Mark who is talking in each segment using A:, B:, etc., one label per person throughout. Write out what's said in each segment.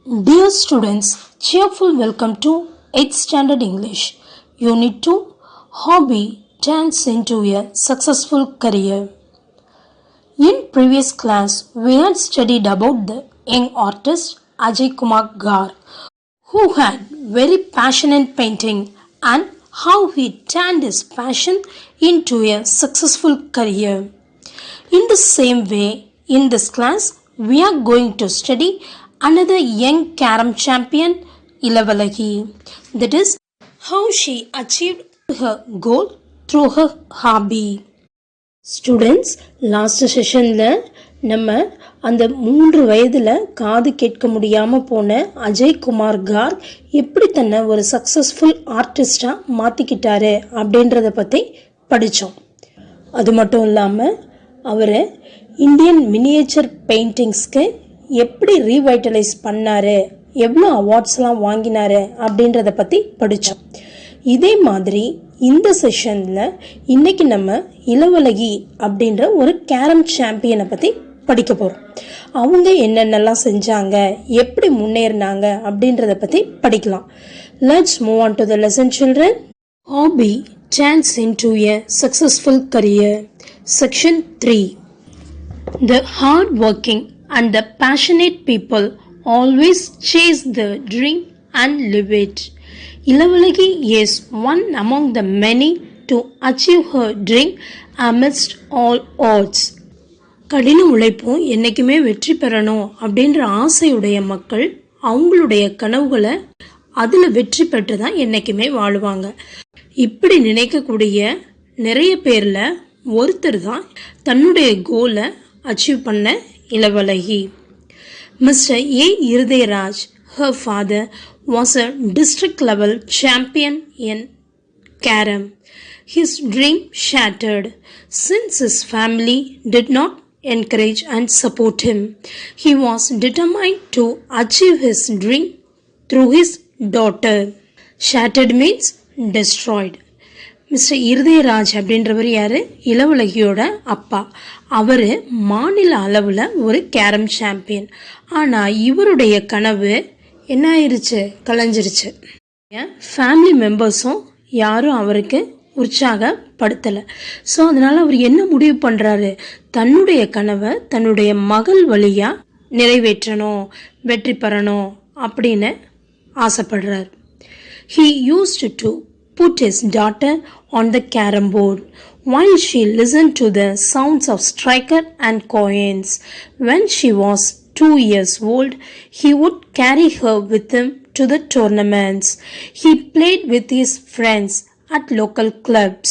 A: Dear students, cheerful welcome to 8th Standard English. Unit 2, Hobby turns into a successful career. In previous class, we had studied about the young artist Ajay Kumar Gar, who had very passion in painting and how he turned his passion into a successful career. In the same way, in this class, we are going to study another young carom champion, Ilavalagi. That is, how she achieved her goal through her hobby. Students, last sessionல நம்ம அந்த 3 வயதில் காது கேட்க முடியாமல் போன Ajay Kumar car எப்படி தன்னை ஒரு சக்ஸஸ்ஃபுல் ஆர்டிஸ்டாக மாற்றிக்கிட்டாரு அப்படின்றத பற்றி படித்தோம். அது மட்டும் இல்லாமல் அவர் இந்தியன் மினியேச்சர் பெயிண்டிங்ஸ்க்கு எப்படி ரீவைட்டலைஸ் பண்ணார், எவ்வளோ அவார்ட்ஸ்லாம் வாங்கினார் அப்படின்றத பற்றி படித்தோம். இதே மாதிரி இந்த செஷனில் இன்றைக்கி நம்ம இளவலகி அப்படின்ற ஒரு கேரம் சாம்பியனை பற்றி படிக்க போகிறோம். அவங்க என்னென்னலாம் செஞ்சாங்க, எப்படி முன்னேறினாங்க அப்படின்றத பற்றி படிக்கலாம். Let's move on to the lesson, children. Hobby turns into a successful career. Section 3. The hard-working and the passionate people always chase the dream and live it. Ilavalagi is one among the many to achieve her dream amidst all odds. கடின உழைப்பும் என்றைக்குமே வெற்றி பெறணும் அப்படின்ற ஆசையுடைய மக்கள் அவங்களுடைய கனவுகளை அதில் வெற்றி பெற்று தான் என்றைக்குமே வாழுவாங்க. இப்படி நினைக்கக்கூடிய நிறைய பேரில் ஒருத்தர் தான் தன்னுடைய கோலை அச்சீவ் பண்ண இளவலகி. Mr. A. Irdayaraj, her father, was a district level champion in carom. His dream shattered since his family did not encourage and support him. He was determined to achieve his dream through his daughter. Shattered means destroyed. Mr Irudhayaraj அப்படின்றவர் யார்? இளவலகியோட அப்பா. அவர் மாநில அளவில் ஒரு carrom champion. ஆனால் இவருடைய கனவு என்ன ஆயிடுச்சு? கலைஞ்சிருச்சு. ஃபேமிலி மெம்பர்ஸும் யாரும் அவருக்கு உற்சாகப்படுத்தலை. ஸோ அதனால் அவர் என்ன முடிவு பண்ணுறாரு? தன்னுடைய கனவை தன்னுடைய மகள் வழியாக நிறைவேற்றணும், வெற்றி பெறணும் அப்படின்னு ஆசைப்படுறார். He used to put his daughter on the carom board while she listened to the sounds of striker and coins. When she was 2 years old, he would carry her with him to the tournaments. He played with his friends at local clubs.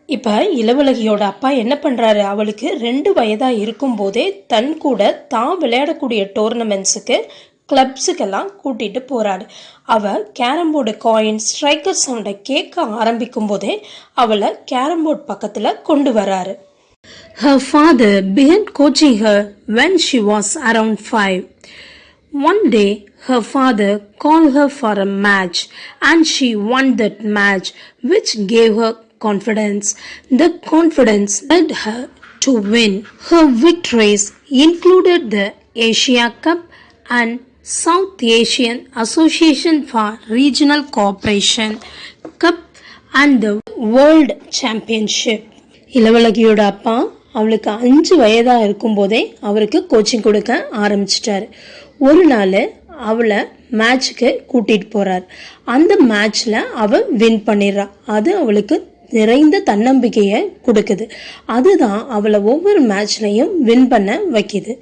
A: இப்போ இளவலகியோட அப்பா என்ன பண்ணுறாரு? அவளுக்கு 2 வயதாக இருக்கும்போதே தன் கூட தான் விளையாடக்கூடிய டோர்னமெண்ட்ஸுக்கு கிளப்ஸுக்கெல்லாம் கூட்டிகிட்டு போகிறாரு. அவள் கேரம் போர்டு காயின் ஸ்ட்ரைக்கர் சவுண்டை கேட்க ஆரம்பிக்கும் போதே அவளை கேரம் போர்டு பக்கத்தில் கொண்டு வராரு. Her father began coaching her when she was around 5. One day her father called her for a match and she won that match, which gave her confidence. The confidence led her to win. Her victories included the Asia Cup and South Asian Association for Regional Cooperation Cup and the World Championship. இளவலகியோட அப்பா அவளுக்கு 5 வயதாக இருக்கும்போதே அவருக்கு coaching கொடுக்க ஆரம்பிச்சிட்டாரு. ஒரு நாள் அவளை மேட்ச்சுக்கு கூட்டிகிட்டு போகிறார். அந்த மேட்ச்சில் அவள் வின் பண்ணிடுறா. அது அவளுக்கு நிறைந்த தன்னம்பிக்கையை கொடுக்குது. அதுதான் அவளை ஒவ்வொரு மேட்ச்லையும் வின் பண்ண வைக்கிது.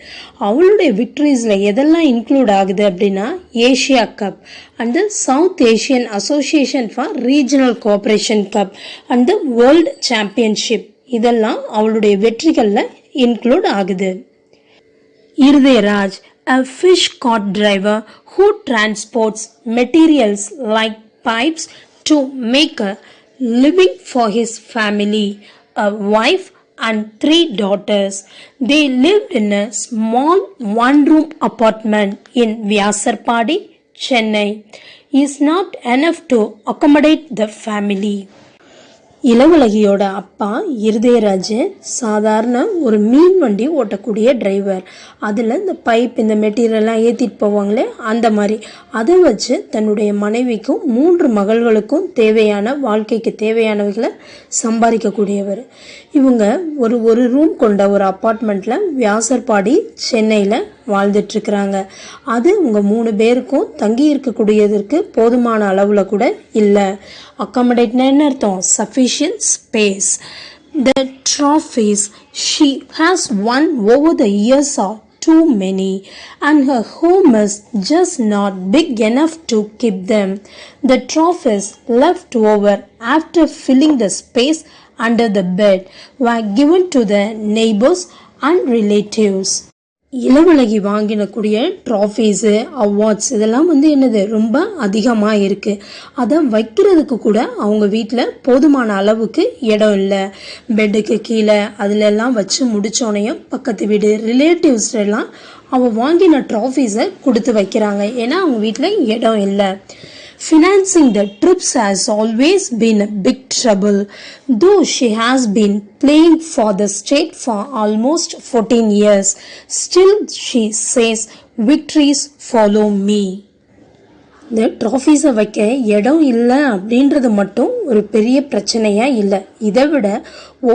A: அவளுடைய விக்ட்ரிஸில் எதெல்லாம் இன்க்ளூட் ஆகுது அப்படின்னா Asia cup and the south Asian association for regional cooperation cup and the world championship, இதெல்லாம் அவளுடைய வெற்றிகளில் இன்க்ளூட் ஆகுது. Irudayaraj, a fish cart driver who transports materials like pipes to make a living for his family, a wife and 3 daughters. They lived in a small one-room apartment in Vyasarpadi, Chennai. Is not enough to accommodate the family. இளவழகியோட அப்பா இருதயராஜ் சாதாரண ஒரு மீன் வண்டி ஓட்டக்கூடிய driver. அதில் இந்த pipe இந்த மெட்டீரியல்லாம் ஏற்றிட்டு போவாங்களே அந்த மாதிரி அதை வச்சு தன்னுடைய மனைவிக்கும் 3 மகள்களுக்கும் தேவையான வாழ்க்கைக்கு தேவையானவைகளை சம்பாதிக்கக்கூடியவர். இவங்க ஒரு ரூம் கொண்ட ஒரு அப்பார்ட்மெண்ட்டில் வியாசர்பாடி சென்னையில் வாழ்ந்துட்டுருக்குறாங்க. அது உங்கள் 3 பேருக்கும் தங்கி இருக்கக்கூடியதற்கு போதுமான அளவில் கூட இல்லை. அக்காமடேட்னா என்ன அர்த்தம்? Sufficient space. The trophies she has won over the years are too many and her home is just not big enough to keep them. The trophies left over after filling the space under the bed were given to the neighbors and relatives. Ilavazhagi வாங்கினக்கூடிய trophies awards இதெல்லாம் என்னது ரொம்ப அதிகமாக இருக்குது. அதை வைக்கிறதுக்கு கூட அவங்க வீட்டில் போதுமான அளவுக்கு இடம் இல்லை. பெட்டுக்கு கீழே அதிலெல்லாம் வச்சு முடித்தோடனையும் பக்கத்து வீடு ரிலேட்டிவ்ஸ் எல்லாம் அவள் வாங்கின ட்ராஃபீஸை கொடுத்து வைக்கிறாங்க. ஏன்னா அவங்க வீட்டில் இடம் இல்லை. Financing the trips has always been a big trouble. Though she has been playing for the state for almost 14 years, still she says victories follow me. இந்த ட்ராஃபீஸை வைக்க இடம் இல்லை அப்படின்றது மட்டும் ஒரு பெரிய பிரச்சனையாக இல்லை. இதை விட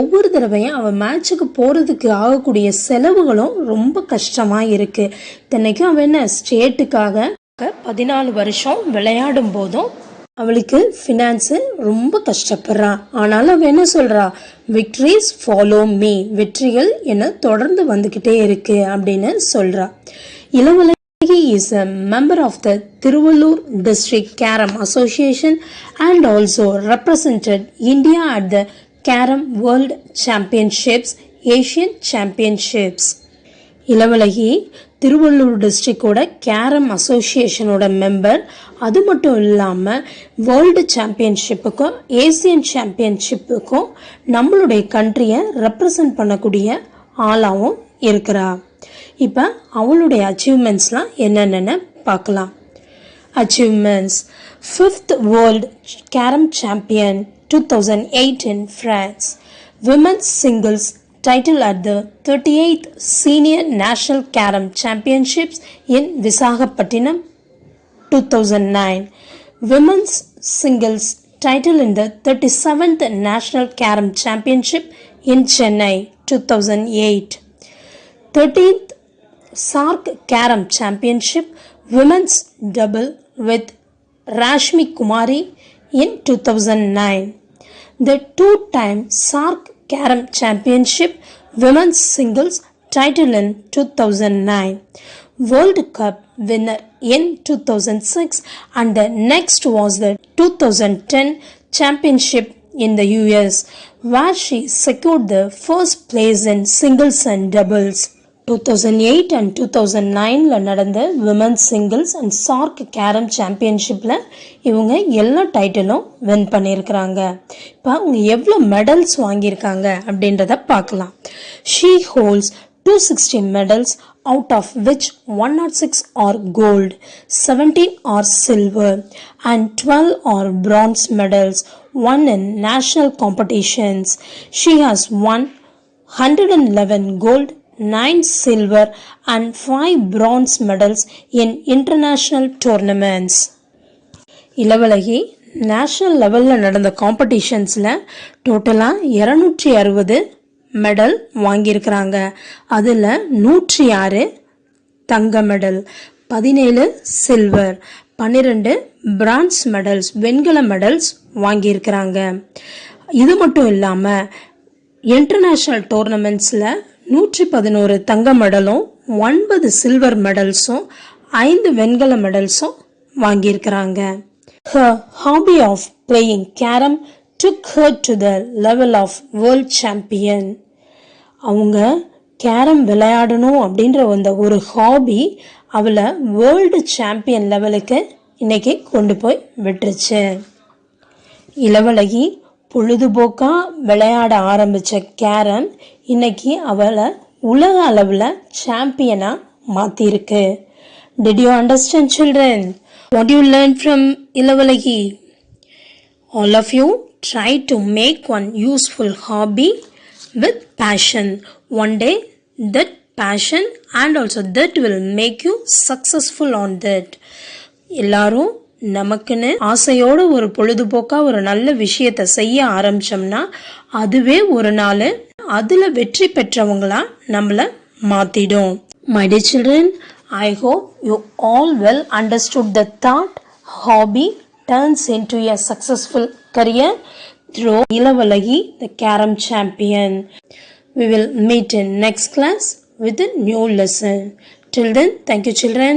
A: ஒவ்வொரு தடவையும் அவள் மேட்சுக்கு போகிறதுக்கு ஆகக்கூடிய செலவுகளும் ரொம்ப கஷ்டமாக இருக்குது. இத்தனைக்கும் அவள் என்ன ஸ்டேட்டுக்காக 14 வருஷம் விளையாடும் போதும் அவளுக்கு ஃபினான்ஸு ரொம்ப கஷ்டப்படுறான். ஆனாலும் அவள் என்ன சொல்கிறா? விக்ட்ரிஸ் ஃபாலோ மீ, வெற்றிகள் என்ன தொடர்ந்து வந்துக்கிட்டே இருக்கு அப்படின்னு சொல்கிறா. Ilavazhagi is a member of the Tiruvallur District Carom Association and also represented India at the Carom World Championships, Asian Championships. Ilavazhagi Thiruvallur டிஸ்ட்ரிக்டோட கேரம் அசோசியேஷனோட மெம்பர். அது மட்டும் இல்லாமல் வேர்ல்டு சாம்பியன்ஷிப்புக்கும் ஏசியன் சாம்பியன்ஷிப்புக்கும் நம்மளுடைய கண்ட்ரியை ரெப்ரசன்ட் பண்ணக்கூடிய ஆளாகவும் இருக்கிறா. இப்போ அவளுடைய அச்சீவ்மெண்ட்ஸ்லாம் என்னென்னு பார்க்கலாம். Achievements: 5th World Carom Champion 2008 in France. Women's Singles title at the 38th Senior National Carom Championships in Visakhapatnam 2009. Women's Singles title in the 37th National Carom Championship in Chennai 2008. 13th SARC Carom Championship Women's Double with Rashmi Kumari in 2009. The 2-time SARC Carom Championship Women's Singles title in 2009. World Cup winner in 2006 and the next was the 2010 championship in the US where she secured the first place in singles and doubles. 2008 and 2009ல நடந்த women's singles and SAARC carrom சாம்பியன்ஷிப்பில் இவங்க எல்லா டைட்டிலும் win பண்ணியிருக்கிறாங்க. இப்போ அவங்க எவ்வளோ medals வாங்கியிருக்காங்க அப்படின்றத பார்க்கலாம். She holds 260 medals, out of which 106 are gold, 17 are silver, and 12 are bronze medals won in national competitions. She has won 111 gold, 9 silver and 5 bronze medals in international tournaments. Ilavazhagi national லெவலில் நடந்த காம்படிஷன்ஸில் டோட்டலாக 260 medal வாங்கியிருக்கிறாங்க. அதில் 106 தங்க medal, 17 silver, 12 France medals வெண்கல medals வாங்கியிருக்கிறாங்க. இது மட்டும் இல்லாமல் இன்டர்நேஷ்னல் டோர்னமெண்ட்ஸில் 111 தங்க மெடலும் 9 சில்வர் மெடல்ஸும் 5 வெண்கல மெடல்ஸும் வாங்கியிருக்கிறாங்க. Her hobby of playing carom took her to the level of world champion. அவங்க கேரம் விளையாடணும் அப்படின்ற ஒரு ஹாபி அவளை வேர்ல்டு சாம்பியன் லெவலுக்கு இன்னைக்கு கொண்டு போய் விட்டுருச்சு. இளவழகி பொழுதுபோக்காக விளையாட ஆரம்பித்த கேரம் இன்னைக்கு அவளை உலக அளவில் சாம்பியனாக மாற்றிருக்கு. Did you understand, children? What you learned from Ilavazhagi? All of you Try to make one useful hobby with passion. One day that passion and also that will make you successful on that. எல்லாரும் நமக்குன்னு ஆசையோடு ஒரு பொழுதுபோக்கா ஒரு நல்ல விஷயத்தை செய்ய ஆரம்பிச்சோம்னா அதுவே ஒரு நாள் அதுல வெற்றி பெற்றவங்களா நம்மள மாத்திடும். My dear children, I hope you all well understood the thought hobby turns into a successful career through Ilavalagi, the carom champion. We will meet in next class with a new lesson. Till then, thank you children.